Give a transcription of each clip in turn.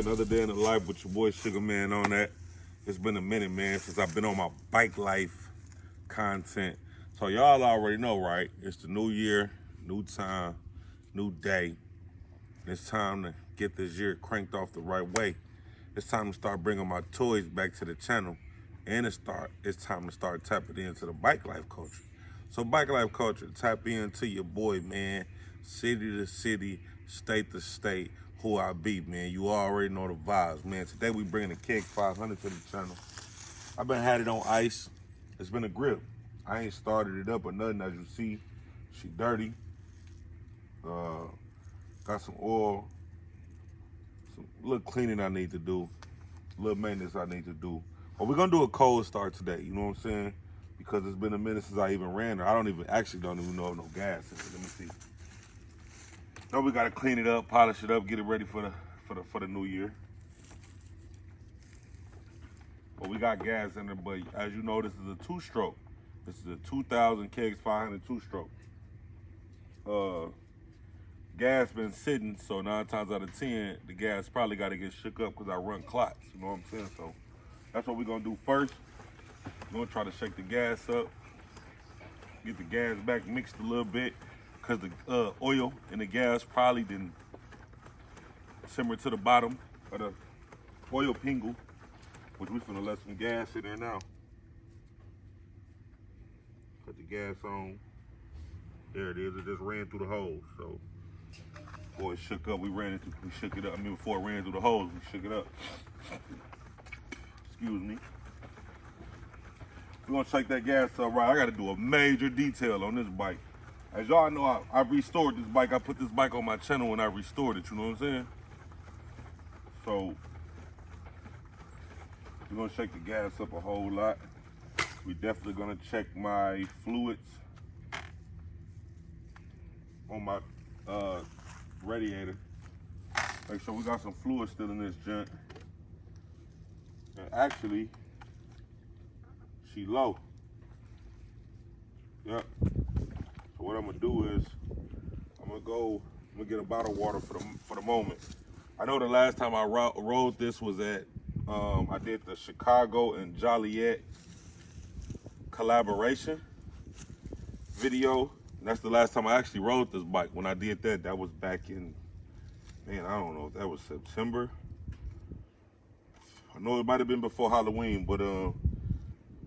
another day in the life with your boy Sugaman Onnat. It's been a minute, man, since I've been on my bike life content. So y'all already know, right? It's the new year, new time, new day. It's time to get this year cranked off the right way. It's time to start bringing my toys back to the channel. And it's time to start tapping into the bike life culture. So bike life culture, tap into your boy, man. City to city, state to state, who I be, man. You already know the vibes, man. Today we bringing the Keg 500 to the channel. I've been had it on ice. It's been a grip. I ain't started it up or nothing, as you see. She dirty. Got some oil. Some little cleaning I need to do. Little maintenance I need to do. But we're gonna do a cold start today, you know what I'm saying? Because it's been a minute since I even ran her. I don't even know if no gas in it. Let me see. So we gotta clean it up, polish it up, get it ready for the new year. But we got gas in there, but as you know, this is a two-stroke. This is a 2000 Kegs 500 two-stroke. Gas been sitting, so 9 times out of 10, the gas probably gotta get shook up because I run clots, you know what I'm saying? So that's what we're gonna do first. We're gonna try to shake the gas up, get the gas back mixed a little bit, because the oil and the gas probably didn't simmer to the bottom of the oil pingle, which we finna let some gas in there now. Put the gas on. There it is. It just ran through the hose. So before it shook up, we shook it up. I mean, before it ran through the hose, we shook it up. Excuse me. We're gonna shake that gas up right. I gotta do a major detail on this bike. As y'all know, I restored this bike. I put this bike on my channel when I restored it, you know what I'm saying? So we're gonna shake the gas up a whole lot. We definitely gonna check my fluids on my radiator. Make sure we got some fluid still in this junk. And actually, she low. Yep. So what I'm gonna do is, I'm gonna get a bottle of water for the moment. I know the last time I rode this was at, I did the Chicago and Joliet collaboration video. And that's the last time I actually rode this bike. When I did that, that was back in, man, I don't know if that was September. I know it might have been before Halloween, but it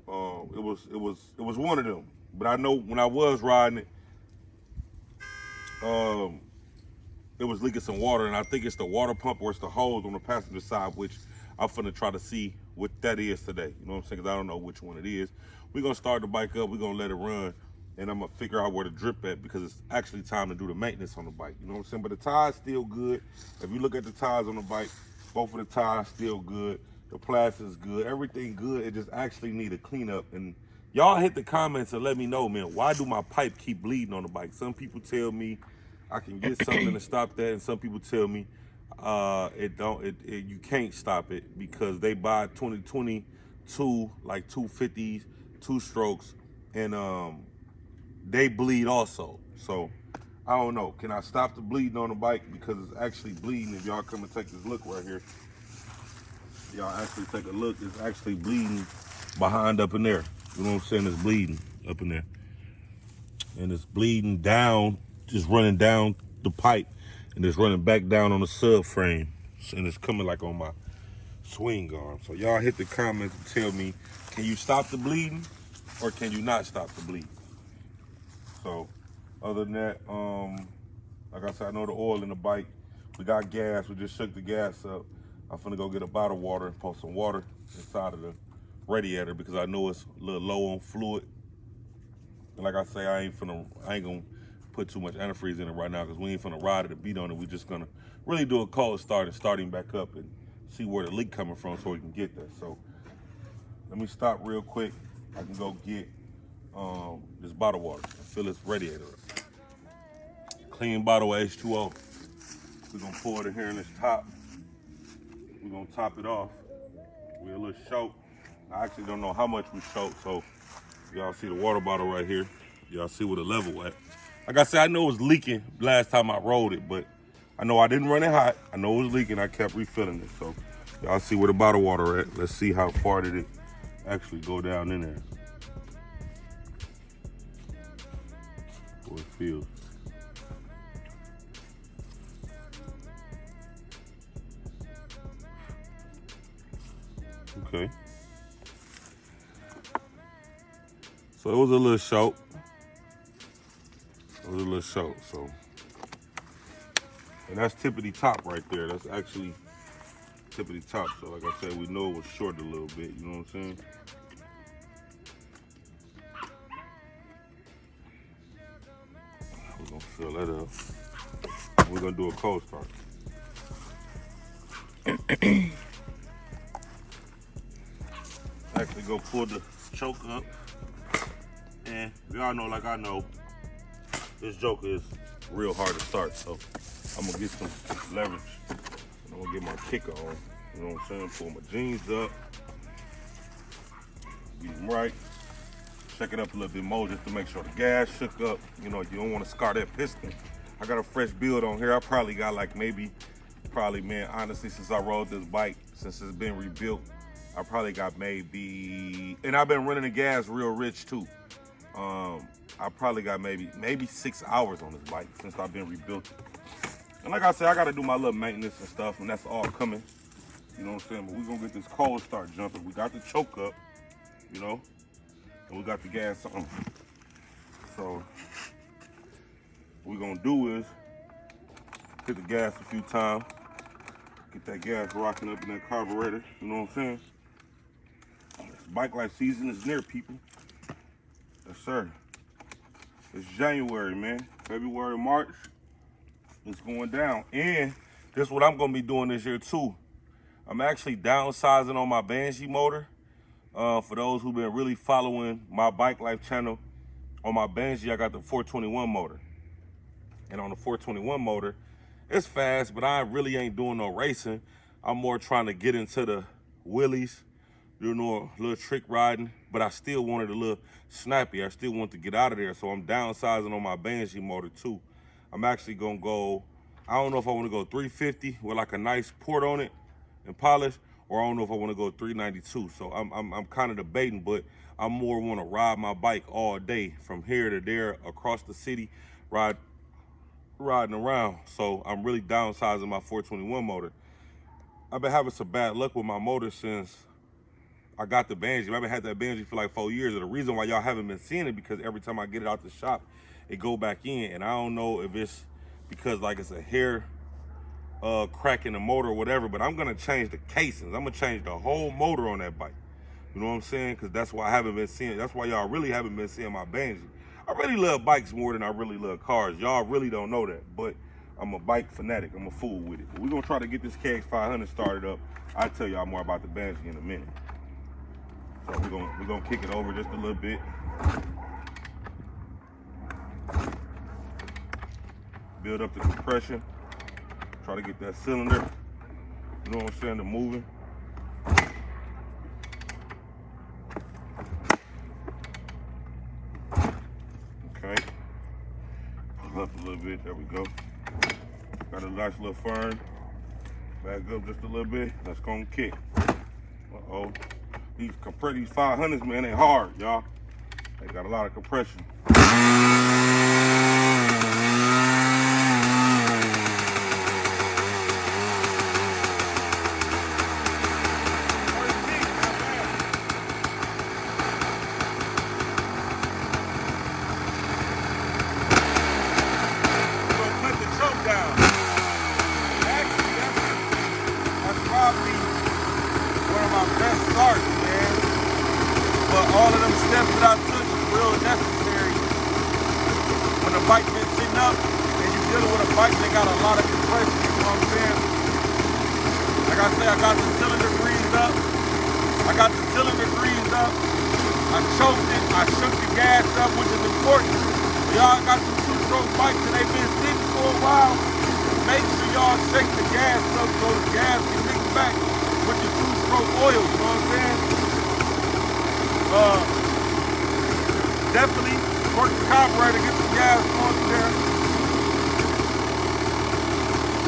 was one of them. But I know when I was riding it, it was leaking some water, and I think it's the water pump or it's the hose on the passenger side, which I'm finna try to see what that is today. You know what I'm saying? Because I don't know which one it is. We're gonna start the bike up, we're gonna let it run, and I'm gonna figure out where to drip at, because it's actually time to do the maintenance on the bike. You know what I'm saying? But the tires still good. If you look at the tires on the bike, both of the tires still good. The plastic's good, everything good. It just actually need a cleanup. And y'all hit the comments and let me know, man, why do my pipe keep bleeding on the bike? Some people tell me I can get something to stop that, and some people tell me you can't stop it, because they buy 2022 like 250s, two strokes, and they bleed also. So I don't know. Can I stop the bleeding on the bike? Because it's actually bleeding. If y'all come and take this look right here, y'all actually take a look. It's actually bleeding behind up in there. You know what I'm saying? It's bleeding up in there, and it's bleeding down, just running down the pipe, and it's running back down on the subframe, and it's coming like on my swing arm. So y'all hit the comments and tell me, can you stop the bleeding or can you not stop the bleeding? So other than that, like I said, I know the oil in the bike. We got gas. We just shook the gas up. I'm finna go get a bottle of water and pour some water inside of the radiator, because I know it's a little low on fluid. And like I say, I ain't gonna put too much antifreeze in it right now, because we ain't finna ride it or beat on it. We just gonna really do a cold start and starting back up and see where the leak coming from so we can get that. So let me stop real quick. I can go get this bottle of water and fill this radiator up. Clean bottle of H2O. We're gonna pour it in here in this top. We're gonna top it off. We're a little short. I actually don't know how much we short, so y'all see the water bottle right here. Y'all see where the level at. Like I said, I know it was leaking last time I rode it, but I know I didn't run it hot. I know it was leaking. I kept refilling it. So y'all see where the bottle water at. Let's see how far did it actually go down in there. What it feels. Okay. So it was a little short. It was a little short, so. And that's tippity top right there. That's actually tippity top. So like I said, we know it was short a little bit, you know what I'm saying? We're gonna fill that up. We're gonna do a cold start. Actually go pull the choke up. And y'all know, like I know, this joker is real hard to start. So I'm gonna get some leverage. And I'm gonna get my kicker on. You know what I'm saying? Pull my jeans up. Get them right. Check it up a little bit more just to make sure the gas shook up. You know, you don't want to scar that piston. I got a fresh build on here. I probably got like man, honestly, since I rode this bike, since it's been rebuilt, I probably got maybe, and I've been running the gas real rich too. I probably got maybe 6 hours on this bike since I've been rebuilt. And like I said, I got to do my little maintenance and stuff, and that's all coming. You know what I'm saying? But we're going to get this cold start jumping. We got the choke up, you know, and we got the gas on. So what we're going to do is hit the gas a few times, get that gas rocking up in that carburetor, you know what I'm saying? This bike life season is near, people. Yes, sir. It's January, man. February, March, it's going down. And this is what I'm going to be doing this year, too. I'm actually downsizing on my Banshee motor. For those who've been really following my Bike Life channel, on my Banshee, I got the 421 motor. And on the 421 motor, it's fast, but I really ain't doing no racing. I'm more trying to get into the wheelies, you know, a little trick riding, but I still wanted a little snappy. I still want to get out of there, so I'm downsizing on my Banshee motor too. I'm actually gonna go, I don't know if I wanna go 350 with like a nice port on it and polish, or I don't know if I wanna go 392. So I'm kind of debating, but I more wanna ride my bike all day from here to there, across the city, riding around. So I'm really downsizing my 421 motor. I've been having some bad luck with my motor since I got the Banshee. I've been had that Banshee for like 4 years. And the reason why y'all haven't been seeing it, because every time I get it out the shop, it go back in. And I don't know if it's because like it's a hair crack in the motor or whatever, but I'm gonna change the casings. I'm gonna change the whole motor on that bike. You know what I'm saying? Because that's why I haven't been seeing, that's why y'all really haven't been seeing my Banshee. I really love bikes more than I really love cars. Y'all really don't know that, but I'm a bike fanatic. I'm a fool with it. But we're gonna try to get this KX500 started up. I'll tell y'all more about the Banshee in a minute. So we're gonna kick it over just a little bit. Build up the compression. Try to get that cylinder, you know what I'm saying, to moving. Okay. Pull up a little bit, there we go. Got a nice little fern. Back up just a little bit. Let's go and kick. Uh-oh. These 500s, man, they hard, y'all. They got a lot of compression. All of them steps that I took was real necessary. When the bike been sitting up and you're dealing with a bike that got a lot of compression, you know what I'm saying? Like I say, I got the cylinder greased up. I choked it, I shook the gas up, which is important. Y'all got some two-stroke bikes and they've been sitting for a while. Make sure y'all shake the gas up so the gas can mix back with the two-stroke oil, you know what I'm saying? Definitely work the carburetor, get some gas going through there.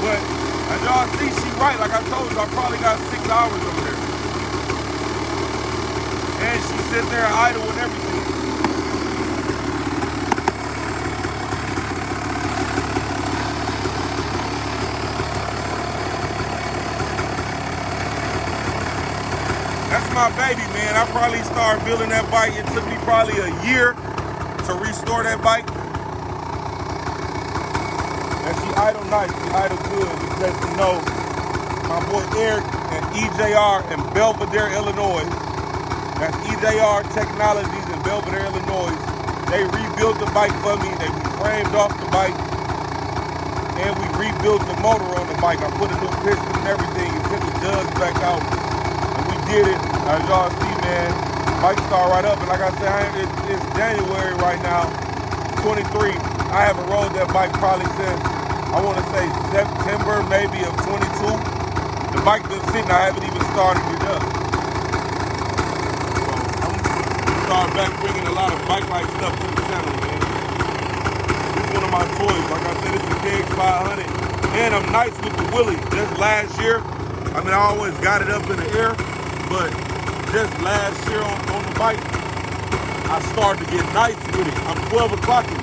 But as y'all see, she right. Like I told you, I probably got 6 hours over there. And she sit there idle and everything. That's my baby, man. I probably started building that bike. It took me probably a year to restore that bike. And she idle nice, she idle good. Just let you know, my boy Eric and EJR in Belvedere, Illinois. That's EJR Technologies in Belvedere, Illinois. They rebuilt the bike for me. They framed off the bike. And we rebuilt the motor on the bike. I put a new piston and everything and took the jugs back out. And we did it. As y'all see, man, bike start right up. And like I said, it's January right now, 23. I haven't rode that bike probably since, I want to say September maybe of 22. The bike been sitting, I haven't even started it up. So I'm going to start back bringing a lot of bike-like stuff to the channel, man. This is one of my toys. Like I said, it's a KX500. And I'm nice with the wheelie. Just last year, I mean, I always got it up in the air, but just last year on the bike, I started to get nice with it. I'm 12 o'clocking.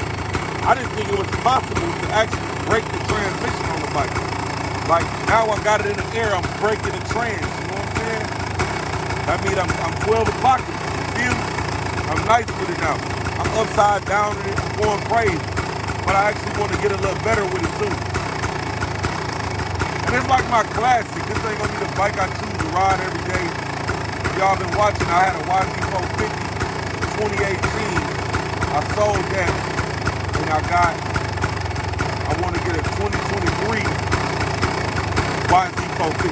I didn't think it was possible to actually break the transmission on the bike. Like, now I got it in the air, I'm breaking the trans, you know what I'm saying? That means I'm 12 o'clock, you feel me? I'm nice with it now. I'm upside down in it, I'm going crazy. But I actually want to get a little better with it too. And it's like my classic. This ain't gonna be the bike I choose to ride every day. If y'all been watching, I had a YZ450 2018. I sold that. And I want to get a 2023 YZ450.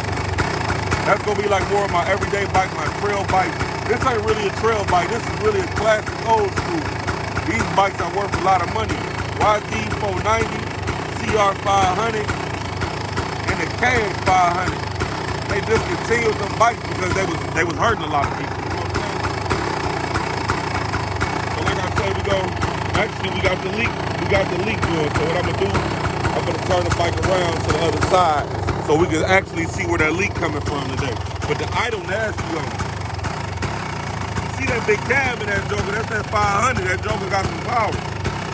That's going to be like more of my everyday bike, my trail bike. This ain't really a trail bike. This is really a classic old school. These bikes are worth a lot of money. YZ490, CR500, and the KX500. They discontinued them bikes because they was hurting a lot of people. You know what I'm saying? So like I said, actually, we got the leak going. So what I'm gonna do, I'm gonna turn the bike around to the other side so we can actually see where that leak coming from today. But the idle nasty on it. You see that big cab in that Joker? That's that 500. That Joker got some power.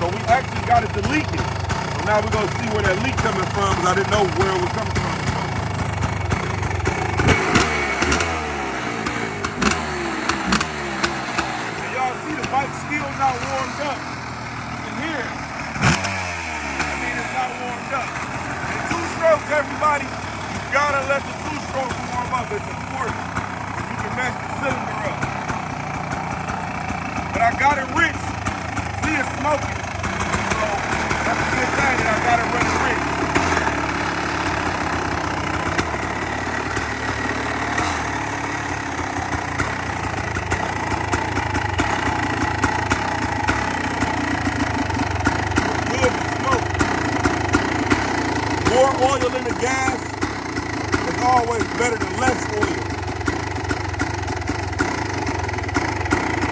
So we actually got it to leaking. So now we're gonna see where that leak coming from because I didn't know where it was coming from. And y'all see the bike still not warmed up. Here. I mean, it's not warmed up. And two-strokes, everybody, you gotta let the two-strokes warm up. It's important. You can mess the cylinder up. But I got it rich. See, it's smoking. So that's a good thing that I got it running rich. More oil in the gas is always better than less oil.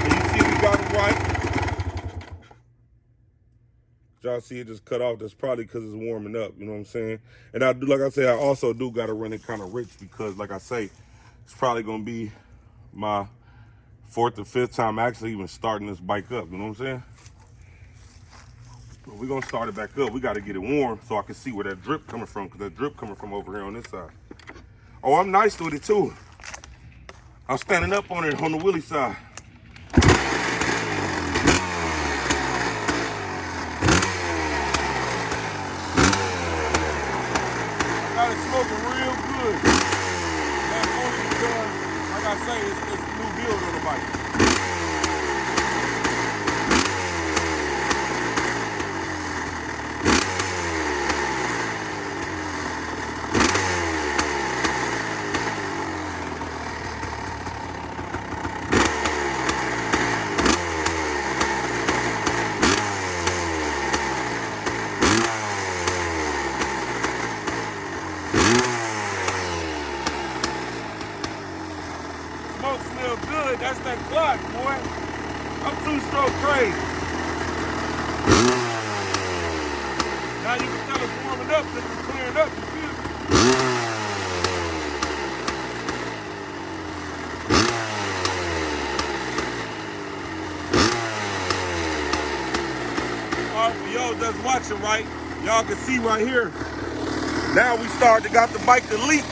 And you see we got it right. Y'all see it just cut off. That's probably because it's warming up, you know what I'm saying? And I do, like I say, I also do got to run it kind of rich because, like I say, it's probably going to be my 4th or 5th time actually even starting this bike up, you know what I'm saying? We're gonna start it back up. We gotta get it warm so I can see where that drip coming from, because that drip coming from over here on this side. Oh, I'm nice with it too. I'm standing up on it on the wheelie side. I got it smoking real good. That's only because, like I say, it's a new build on the bike. Smoke smell good. That's that clutch, boy. I'm two-stroke crazy. Now you can tell it's warming up because it's clearing up. You feel me? that's watching, right, y'all can see right here. Now we got the bike to leak.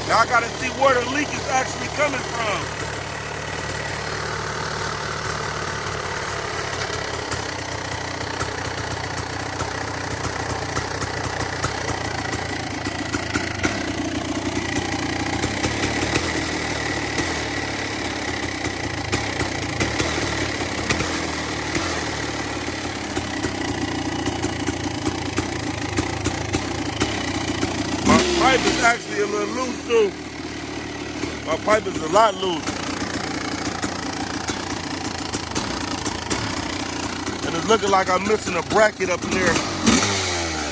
Now I gotta see where the leak is actually coming from. My pipe is actually a little loose too. My pipe is a lot loose. And it's looking like I'm missing a bracket up in there.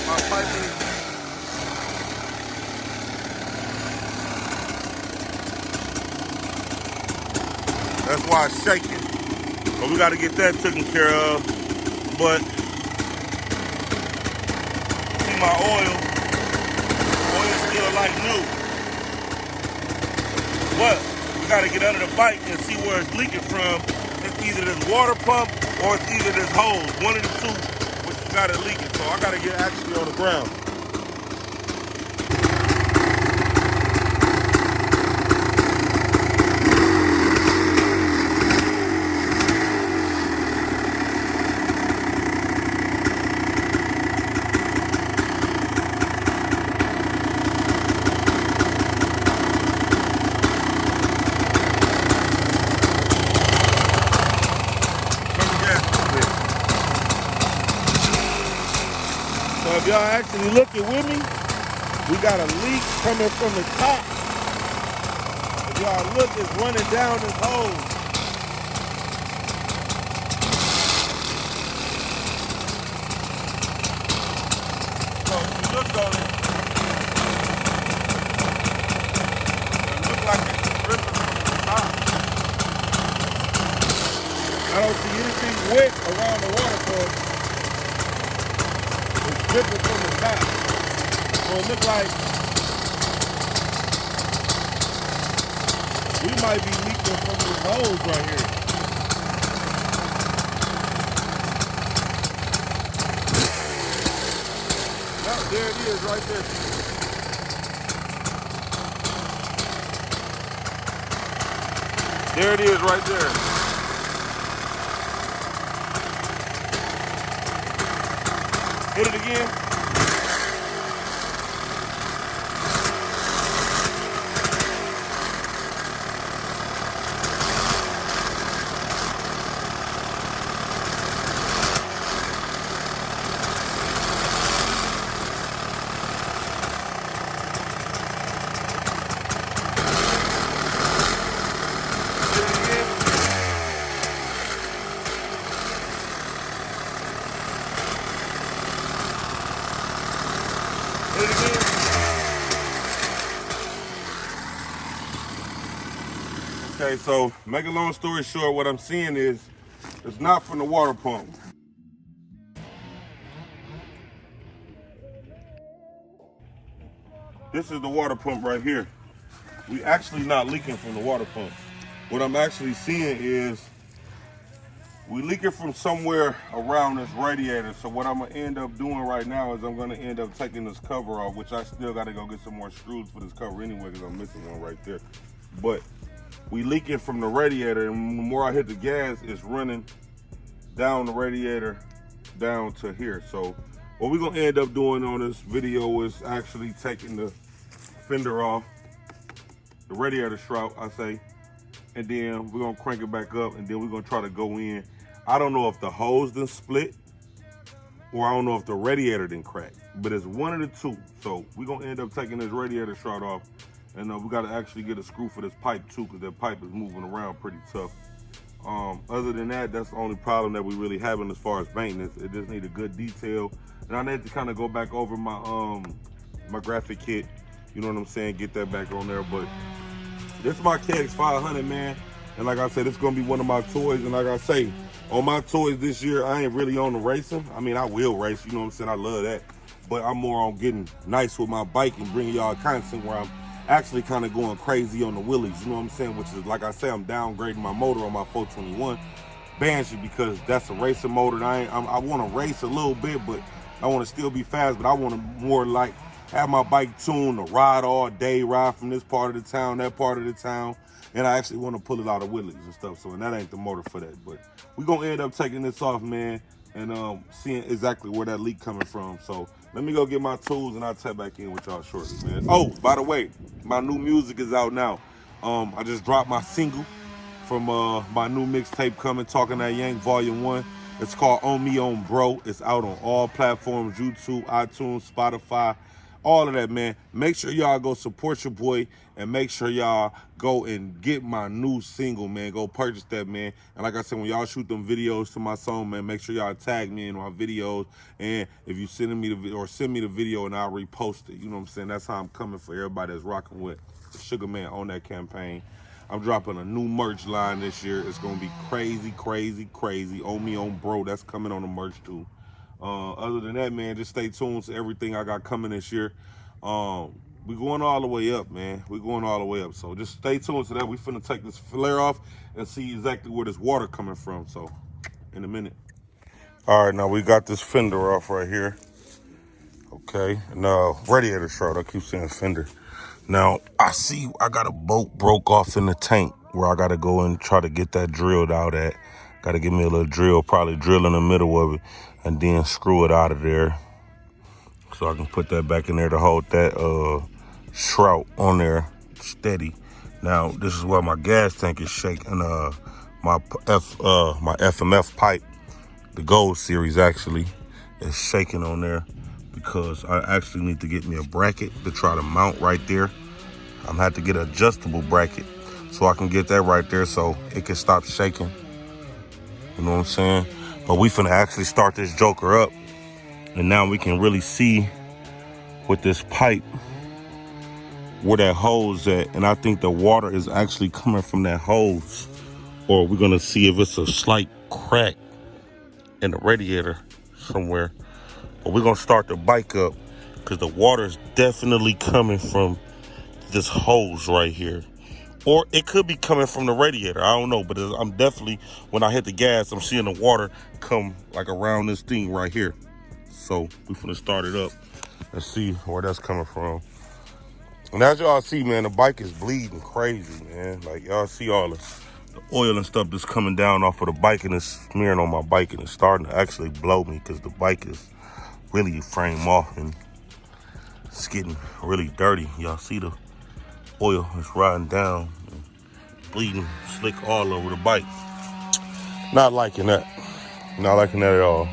My pipe is. That's why it's shaking. But we gotta get that taken care of. But see my oil is still like new. But we gotta get under the bike and see where it's leaking from. It's either this water pump or it's either this hose. One of the two, which you got it leaking. So I gotta get actually on the ground. So if y'all actually looking with me, we got a leak coming from the top. If y'all look, it's running down this hose. So if you look on it, looks like it's dripping from the top. I don't see anything wet around the water pump. It's dripping from the top. So it looks like we might be leaking from this hose right here. Oh, there it is right there. There it is right there. Hit it again. Okay, so make a long story short, what I'm seeing is it's not from the water pump. This is the water pump right here. We actually not leaking from the water pump. What I'm actually seeing is we leaking from somewhere around this radiator. So what I'm gonna end up doing right now is I'm gonna end up taking this cover off, which I still gotta go get some more screws for this cover anyway, because I'm missing one right there. But we leaking from the radiator, and the more I hit the gas, it's running down the radiator down to here. So what we're gonna end up doing on this video is actually taking the fender off, the radiator shroud, I say, and then we're gonna crank it back up, and then we're gonna try to go in. I don't know if the hose done split, or I don't know if the radiator didn't crack, but it's one of the two. So we're gonna end up taking this radiator shroud off, and we gotta actually get a screw for this pipe too, because that pipe is moving around pretty tough. Other than that, that's the only problem that we really having as far as maintenance. It just need a good detail, and I need to kind of go back over my my graphic kit, you know what I'm saying, get that back on there. But this is my KX 500, man, and like I said, it's gonna be one of my toys. And like I say, on my toys this year, I ain't really on the racing. I mean, I will race, you know what I'm saying, I love that, but I'm more on getting nice with my bike and bringing y'all content where I'm actually kind of going crazy on the wheelies, you know what I'm saying, which is, like I say, I'm downgrading my motor on my 421, Banshee because that's a racing motor. And I want to race a little bit, but I want to still be fast. But I want to more like have my bike tuned to ride all day, ride from this part of the town, that part of the town. And I actually want to pull it out of wheelies and stuff. So, and that ain't the motor for that. But we're going to end up taking this off, man, and seeing exactly where that leak coming from. So let me go get my tools and I'll tap back in with y'all shortly, man. Oh, by the way, my new music is out now. I just dropped my single from my new mixtape coming, Talking That Yank Volume 1. It's called On Me On Bro. It's out on all platforms, YouTube, iTunes, Spotify, all of that, man. Make sure y'all go support your boy and make sure y'all go and get my new single, man. Go purchase that, man. And like I said, when y'all shoot them videos to my song, man, make sure y'all tag me in my videos. And if you send me the video or send me the video and I'll repost it, you know what I'm saying? That's how I'm coming for everybody that's rocking with Sugaman on that campaign. I'm dropping a new merch line this year. It's gonna be crazy, crazy, crazy. On Me On Bro, that's coming on the merch too. Other than that, man, just stay tuned to everything I got coming this year. We going all the way up, man. We going all the way up. So just stay tuned to that. We finna take this flare off and see exactly where this water coming from. So in a minute. All right, now we got this fender off right here. Okay, now radiator shroud. I keep saying fender. Now, I see I got a bolt broke off in the tank where I got to go and try to get that drilled out at. Got to give me a little drill, probably drill in the middle of it, and then screw it out of there. So I can put that back in there to hold that shroud on there steady. Now, this is where my gas tank is shaking. My FMF pipe, the Gold Series actually, is shaking on there, because I actually need to get me a bracket to try to mount right there. I'm gonna have to get an adjustable bracket so I can get that right there so it can stop shaking. You know what I'm saying? But we finna actually start this joker up, and now we can really see with this pipe where that hose at, and I think the water is actually coming from that hose, or we're gonna see if it's a slight crack in the radiator somewhere. But we're gonna start the bike up because the water is definitely coming from this hose right here. Or it could be coming from the radiator. I don't know, but I'm definitely, when I hit the gas, I'm seeing the water come like around this thing right here. So we're gonna start it up and see where that's coming from. And as y'all see, man, the bike is bleeding crazy, man. Like y'all see all the oil and stuff that's coming down off of the bike, and it's smearing on my bike, and it's starting to actually blow me because the bike is really frame off and it's getting really dirty. Y'all see the oil is riding down and bleeding slick all over the bike. Not liking that. Not liking that at all.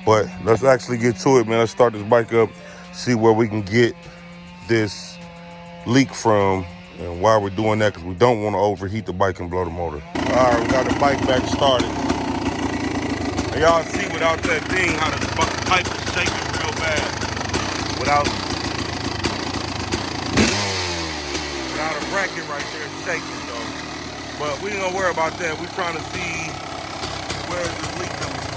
But let's actually get to it, man. Let's start this bike up, see where we can get this leak from and why we're doing that, because we don't want to overheat the bike and blow the motor. All right, we got the bike back started. And y'all see without that thing how the pipe is shaking real bad. Without a bracket right there, it's shaking though. But we ain't gonna worry about that. We're trying to see where this leak coming from.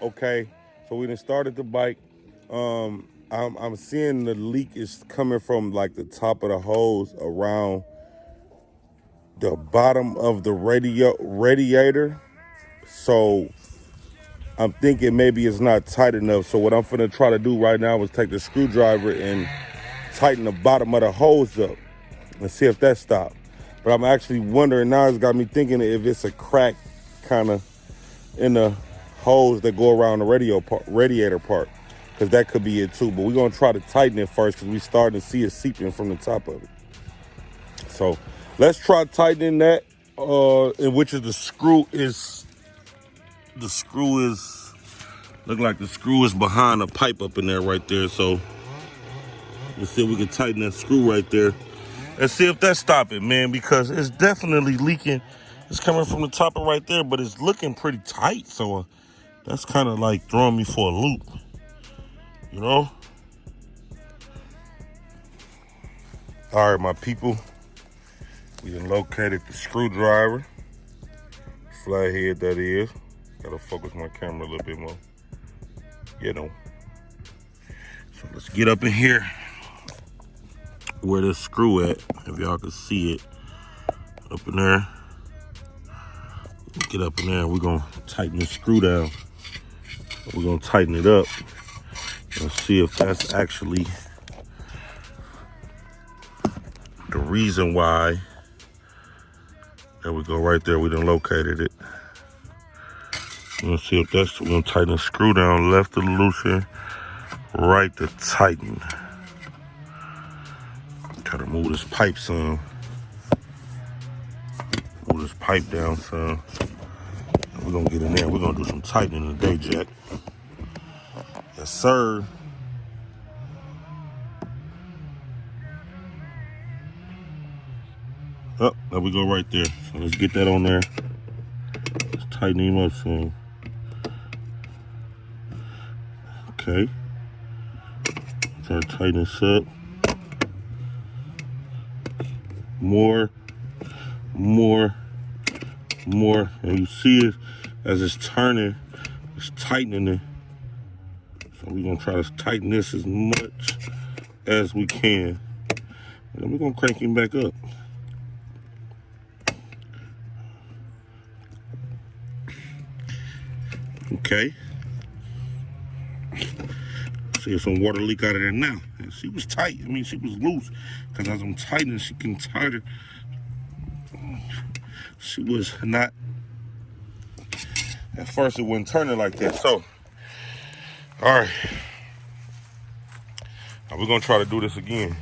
Okay, so we done started the bike. I'm seeing the leak is coming from like the top of the hose around the bottom of the radiator. So I'm thinking maybe it's not tight enough. So what I'm finna try to do right now is take the screwdriver and tighten the bottom of the hose up and see if that stops. But I'm actually wondering now, it's got me thinking if it's a crack kind of in the hose that go around the radiator part, because that could be it too. But we're gonna try to tighten it first because we starting to see it seeping from the top of it. So let's try tightening that, in which is the screw is look like the screw is behind a pipe up in there right there. So let's see if we can tighten that screw right there. Let's see if that stop it, man, because it's definitely leaking. It's coming from the top of right there, but it's looking pretty tight. So that's kind of like throwing me for a loop, you know? All right, my people, we done located the screwdriver, flathead that is. Gotta focus my camera a little bit more, you know. So let's get up in here where this screw at, if y'all can see it, up in there. Get up in there, we're gonna tighten the screw down. We're gonna tighten it up and see if that's actually the reason why. There we go, right there, we done located it. We're gonna see if that's, we're gonna tighten the screw down, left to loosen, right to tighten. Try to move this pipe some. Move this pipe down some. We're gonna get in there, we're gonna do some tightening today, Jack. Yes, sir. Oh, there we go right there. So let's get that on there. Let's tighten him up some. Okay. Try to tighten this up. More. And you see it as it's turning, it's tightening it. So we're gonna try to tighten this as much as we can. And then we're gonna crank him back up. Okay. See if some water leak out of there now. And she was tight. I mean, she was loose. Because as I'm tightening, she getting tighter. She was not. At first, it wasn't turning like that. So, all right. Now we're gonna try to do this again.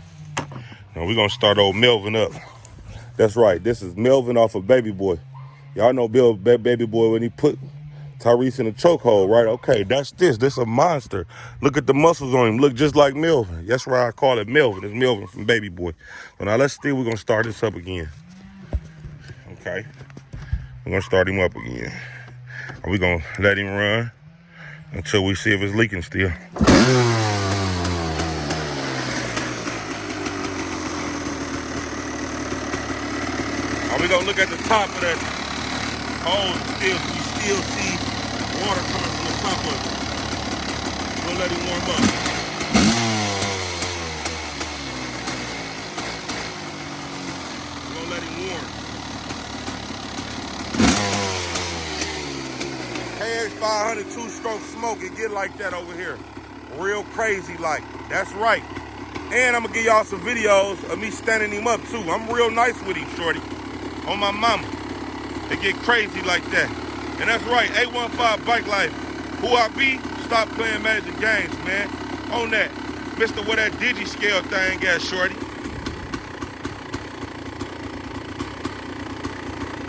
Now we're gonna start old Melvin up. That's right. This is Melvin off of Baby Boy. Y'all know Baby Boy when he put Tyrese in a chokehold, right? Okay, that's this. This a monster. Look at the muscles on him. Look just like Melvin. That's why I call it Melvin. It's Melvin from Baby Boy. So now let's see. We're gonna start this up again. Okay. We're gonna start him up again. And we're gonna let him run until we see if it's leaking still. Now we're gonna look at the top of that hose. We still see water coming from the top of it. We're gonna let him warm up. We're gonna let him warm. KH500 two-stroke smoke, it get like that over here. Real crazy like. That's right. And I'm gonna give y'all some videos of me standing him up too. I'm real nice with him, shorty. On my mama. It get crazy like that. And that's right, 815 Bike Life. Who I be? Stop playing Magic games, man. On that. Mr. Where that digi-scale thing at, shorty.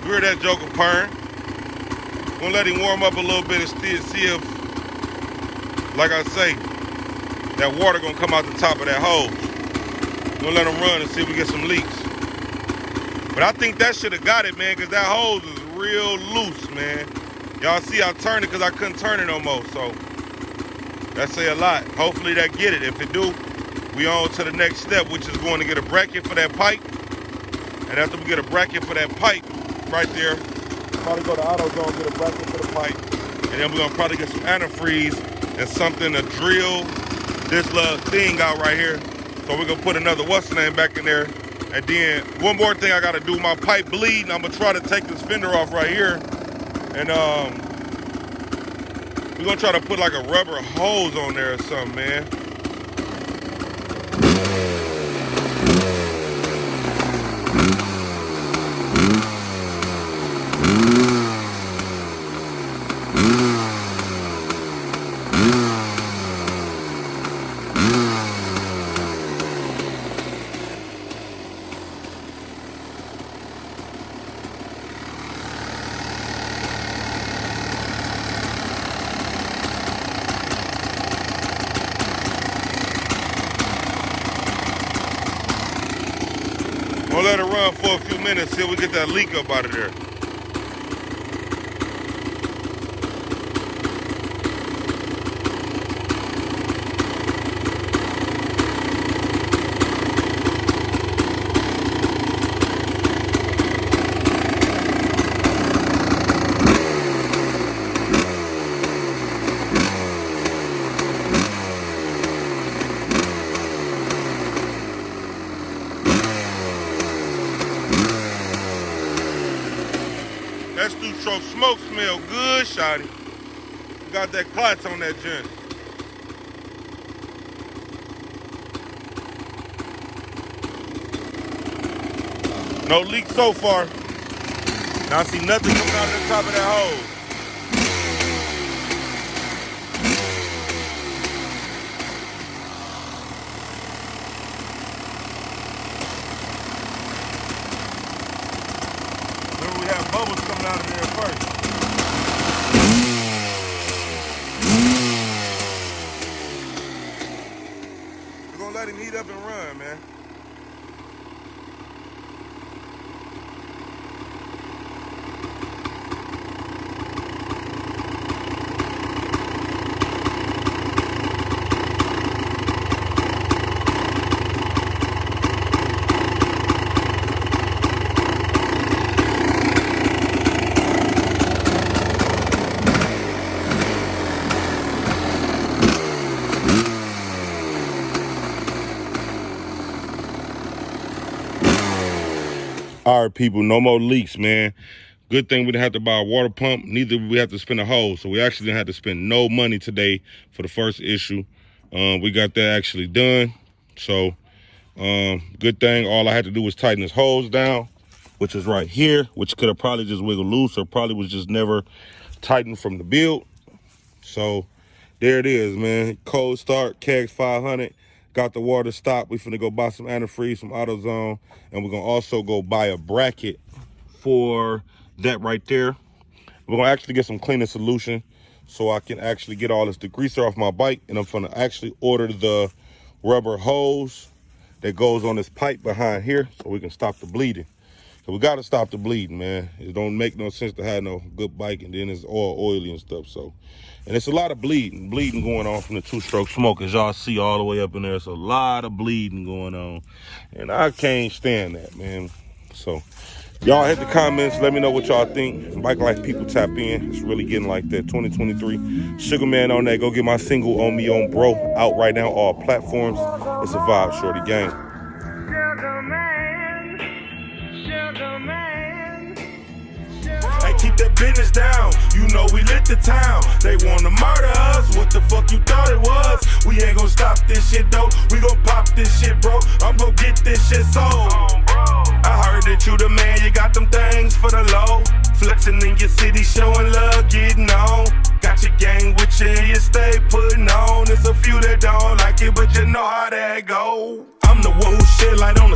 You hear that joker purring? Gonna let him warm up a little bit and still see if, like I say, that water gonna come out the top of that hose. Gonna let him run and see if we get some leaks. But I think that should have got it, man, because that hose is real loose, man. Y'all see I turned it because I couldn't turn it no more, so that say a lot. Hopefully that get it. If it do, we on to the next step, which is going to get a bracket for that pipe. And after we get a bracket for that pipe right there, probably go to AutoZone, get a bracket for the pipe, And then we're gonna probably get some antifreeze and something to drill this little thing out right here. So we're gonna put another what's the name back in there. And then one more thing I gotta do, my pipe bleeding. I'm gonna try to take this fender off right here. And we're gonna try to put like a rubber hose on there or something, man. We'll let it run for a few minutes till we get that leak up out of there. That two-stroke smoke smell good, shawty. Got that clutch on that joint. No leak so far. Now I see nothing coming out of the top of that hose. Remember we have bubbles coming out of there first. We're gonna let him heat up and run, man. All right, people, no more leaks, man. Good thing we didn't have to buy a water pump. Neither did we have to spend a hose. So we actually didn't have to spend no money today for the first issue. We got that actually done. So good thing. All I had to do was tighten this hose down, which is right here, which could have probably just wiggled loose or probably was just never tightened from the build. So there it is, man. Cold start, kegs 500. Got the water stopped. We finna go buy some antifreeze, some AutoZone, and we're gonna also go buy a bracket for that right there. We're gonna actually get some cleaning solution so I can actually get all this degreaser off my bike, and I'm gonna actually order the rubber hose that goes on this pipe behind here so we can stop the bleeding. So we gotta stop the bleeding, man. It don't make no sense to have no good bike and then it's all oily and stuff. So, and it's a lot of bleeding going on from the two-stroke smoke, as y'all see all the way up in there. It's a lot of bleeding going on, and I can't stand that, man. So y'all hit the comments, let me know what y'all think. Bike life people, tap in. It's really getting like that. 2023 Sugaman on that. Go get my single On Me On Bro out right now, all platforms. It's a vibe, shorty gang. Hey, keep that business down. You know we lit the town. They wanna murder us. What the fuck you thought it was? We ain't gonna stop this shit though. We gon' pop this shit, bro. I'm gon' get this shit sold. I heard that you the man. You got them things for the low. Flexing in your city, showing love, getting on. Got your gang with you, you stay putting on. There's a few that don't like it, but you know how that go. I'm the one who shit light on the